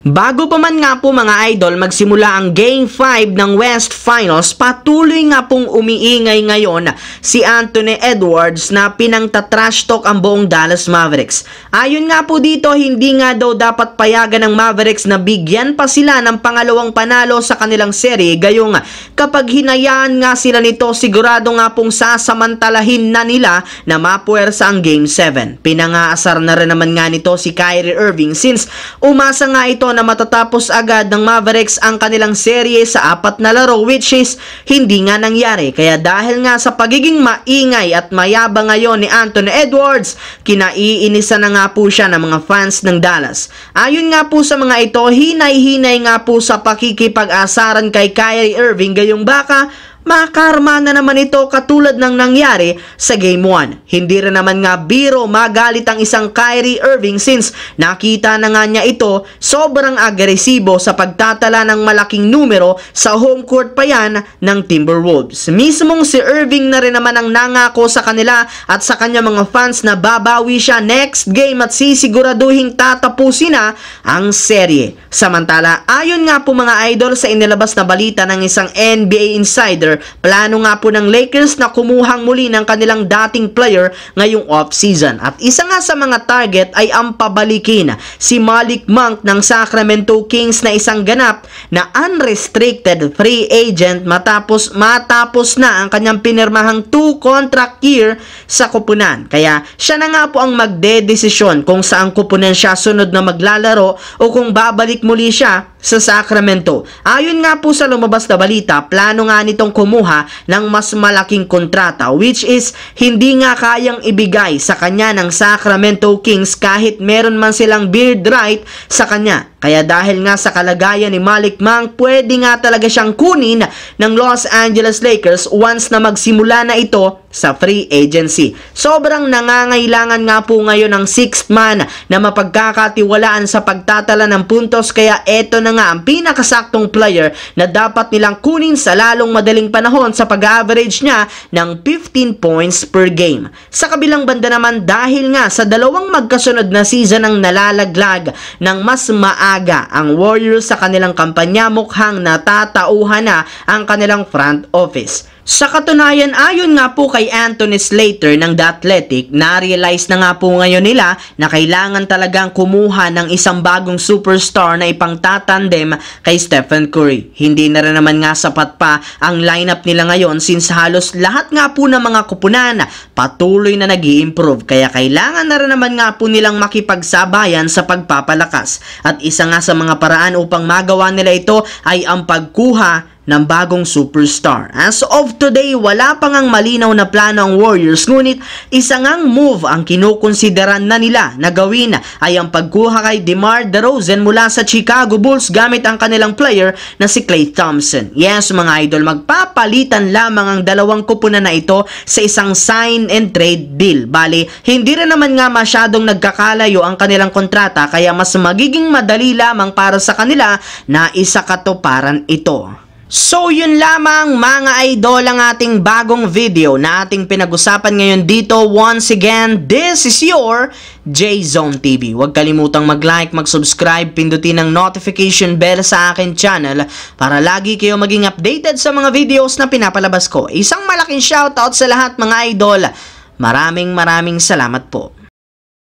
Bago pa man nga po mga idol magsimula ang Game 5 ng West Finals, patuloy nga pong umiingay ngayon si Anthony Edwards na pinangtatrash talk ang buong Dallas Mavericks. Ayon nga po dito, hindi nga daw dapat payagan ng Mavericks na bigyan pa sila ng pangalawang panalo sa kanilang serye, gayong kapag hinayaan nga sila nito, sigurado nga pong sasamantalahin na nila na mapuwersa ang Game 7. Pinangaasar na rin naman nga nito si Kyrie Irving since umasa nga ito na matatapos agad ng Mavericks ang kanilang serye sa 4 na laro, which is hindi nga nangyari. Kaya dahil nga sa pagiging maingay at mayabang ngayon ni Anthony Edwards, kinaiinisan na nga po siya ng mga fans ng Dallas. Ayon nga po sa mga ito, hinay-hinay nga po sa pakikipag-asaran kay Kyrie Irving, gayong baka makarma na naman ito katulad ng nangyari sa Game 1. Hindi rin naman nga biro magalit ang isang Kyrie Irving since nakita na nga niya ito sobrang agresibo sa pagtatala ng malaking numero sa home court pa yan ng Timberwolves. Mismong si Irving na rin naman ang nangako sa kanila at sa kanya mga fans na babawi siya next game at sisiguraduhin tatapusin na ang serye. Samantala, ayon nga po mga idol sa inilabas na balita ng isang NBA insider, plano nga po ng Lakers na kumuhang muli ng kanilang dating player ngayong off-season. At isa nga sa mga target ay ang pabalikin si Malik Monk ng Sacramento Kings na isang ganap na unrestricted free agent matapos na ang kanyang pinirmahang 2 contract year sa kupunan. Kaya siya na nga po ang magdedesisyon kung saang kupunan siya sunod na maglalaro o kung babalik muli siya sa Sacramento. Ayon nga po sa lumabas na balita, plano nga nitong kumuha ng mas malaking kontrata, which is hindi nga kayang ibigay sa kanya ng Sacramento Kings kahit meron man silang bird right sa kanya. Kaya dahil nga sa kalagayan ni Malik Monk, pwede nga talaga siyang kunin ng Los Angeles Lakers once na magsimula na ito sa free agency. Sobrang nangangailangan nga po ngayon ng 6th man na mapagkakatiwalaan sa pagtatala ng puntos, kaya eto na nga ang pinakasaktong player na dapat nilang kunin sa lalong madaling panahon sa pag-average niya ng 15 points per game. Sa kabilang banda naman, dahil nga sa dalawang magkasunod na season ang nalalaglag ng mas maaga ang Warriors sa kanilang kampanya, mukhang natatauhan na ang kanilang front office. Sa katunayan, ayon nga po kay Anthony Slater ng The Athletic, na-realize na nga po ngayon nila na kailangan talagang kumuha ng isang bagong superstar na ipangtatandem kay Stephen Curry. Hindi na rin naman nga sapat pa ang lineup nila ngayon since halos lahat nga po ng mga kupunan patuloy na nag-i-improve. Kaya kailangan na rin naman nga po nilang makipagsabayan sa pagpapalakas. At isa nga sa mga paraan upang magawa nila ito ay ang pagkuha ng bagong superstar. As of today, wala pang ang malinaw na plano ang Warriors, ngunit isa ngang move ang kinukonsideran na nila na gawin ay ang pagkuha kay DeMar DeRozan mula sa Chicago Bulls gamit ang kanilang player na si Klay Thompson. Yes mga idol, magpapalitan lamang ang dalawang kupunan na ito sa isang sign and trade deal. Bali, hindi rin naman nga masyadong nagkakalayo ang kanilang kontrata, kaya mas magiging madali lamang para sa kanila na isakatuparan ito. So yun lamang mga idol ang ating bagong video na ating pinag-usapan ngayon dito. Once again, this is your J-Zone TV. Huwag kalimutang mag-like, mag-subscribe, pindutin ang notification bell sa akin channel para lagi kayo maging updated sa mga videos na pinapalabas ko. Isang malaking shoutout sa lahat mga idol. Maraming salamat po.